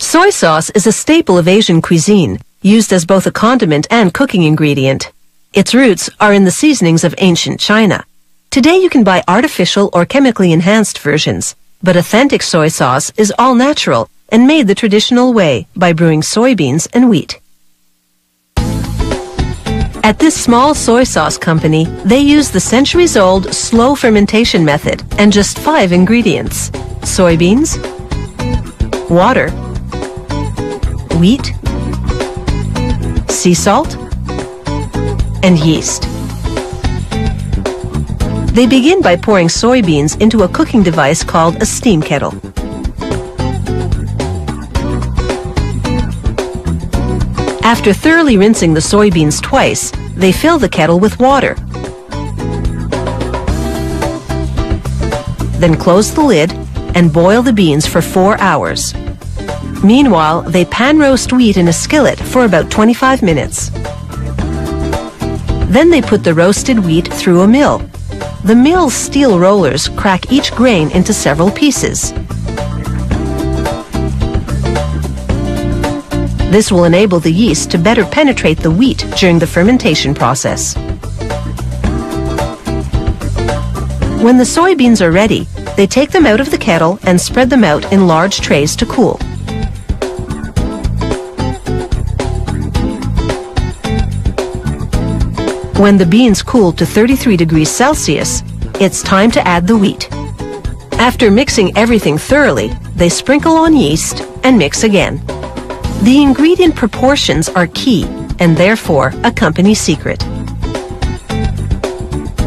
Soy sauce is a staple of Asian cuisine, used as both a condiment and cooking ingredient. Its roots are in the seasonings of ancient China. Today you can buy artificial or chemically enhanced versions, but authentic soy sauce is all natural and made the traditional way by brewing soybeans and wheat. At this small soy sauce company, they use the centuries-old slow fermentation method and just 5 ingredients: soybeans, water, wheat, sea salt, and yeast. They begin by pouring soybeans into a cooking device called a steam kettle. After thoroughly rinsing the soybeans twice, they fill the kettle with water. Then close the lid and boil the beans for 4 hours. Meanwhile, they pan roast wheat in a skillet for about 25 minutes. Then they put the roasted wheat through a mill. The mill's steel rollers crack each grain into several pieces. This will enable the yeast to better penetrate the wheat during the fermentation process. When the soybeans are ready, they take them out of the kettle and spread them out in large trays to cool. When the beans cool to 33 degrees Celsius, it's time to add the wheat. After mixing everything thoroughly, they sprinkle on yeast and mix again. The ingredient proportions are key and therefore a company secret.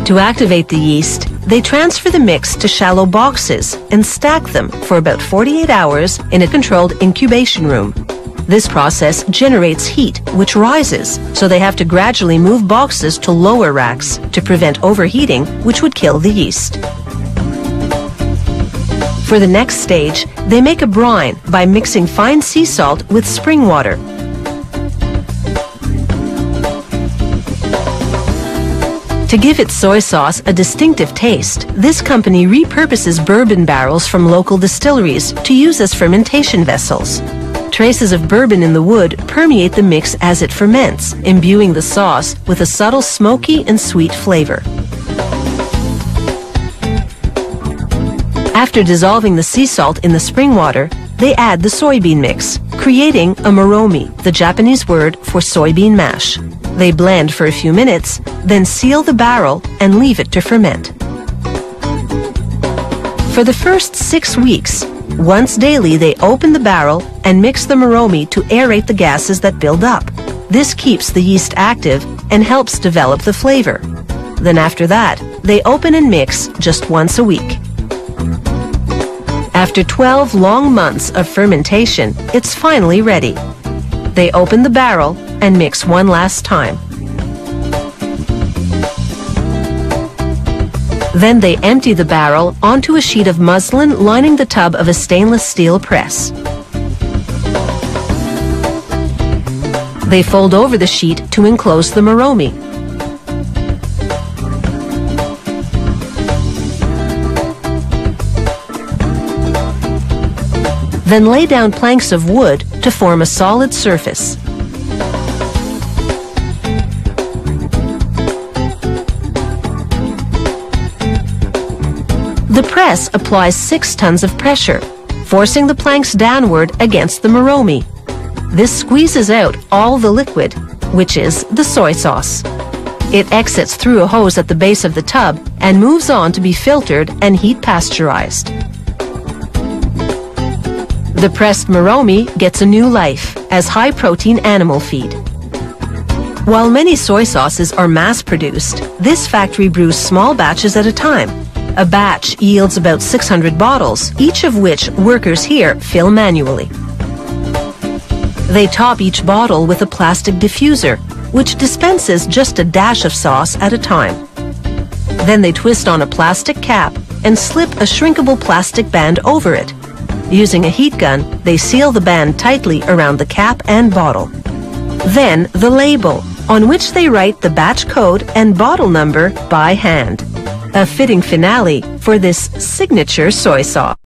To activate the yeast, they transfer the mix to shallow boxes and stack them for about 48 hours in a controlled incubation room. This process generates heat, which rises, so they have to gradually move boxes to lower racks to prevent overheating, which would kill the yeast. For the next stage, they make a brine by mixing fine sea salt with spring water. To give its soy sauce a distinctive taste, this company repurposes bourbon barrels from local distilleries to use as fermentation vessels. Traces of bourbon in the wood permeate the mix as it ferments, imbuing the sauce with a subtle smoky and sweet flavor. After dissolving the sea salt in the spring water, they add the soybean mix, creating a moromi, the Japanese word for soybean mash. They blend for a few minutes, then seal the barrel and leave it to ferment. For the first 6 weeks, once daily they open the barrel and mix the moromi to aerate the gases that build up. This keeps the yeast active and helps develop the flavor. Then after that, they open and mix just once a week. After 12 long months of fermentation, it's finally ready. They open the barrel and mix one last time. Then they empty the barrel onto a sheet of muslin lining the tub of a stainless steel press. They fold over the sheet to enclose the moromi. Then lay down planks of wood to form a solid surface. The press applies 6 tons of pressure, forcing the planks downward against the moromi. This squeezes out all the liquid, which is the soy sauce. It exits through a hose at the base of the tub and moves on to be filtered and heat pasteurized. The pressed moromi gets a new life as high-protein animal feed. While many soy sauces are mass-produced, this factory brews small batches at a time. A batch yields about 600 bottles, each of which workers here fill manually. They top each bottle with a plastic diffuser, which dispenses just a dash of sauce at a time. Then they twist on a plastic cap and slip a shrinkable plastic band over it. Using a heat gun, they seal the band tightly around the cap and bottle. Then the label, on which they write the batch code and bottle number by hand. A fitting finale for this signature soy sauce.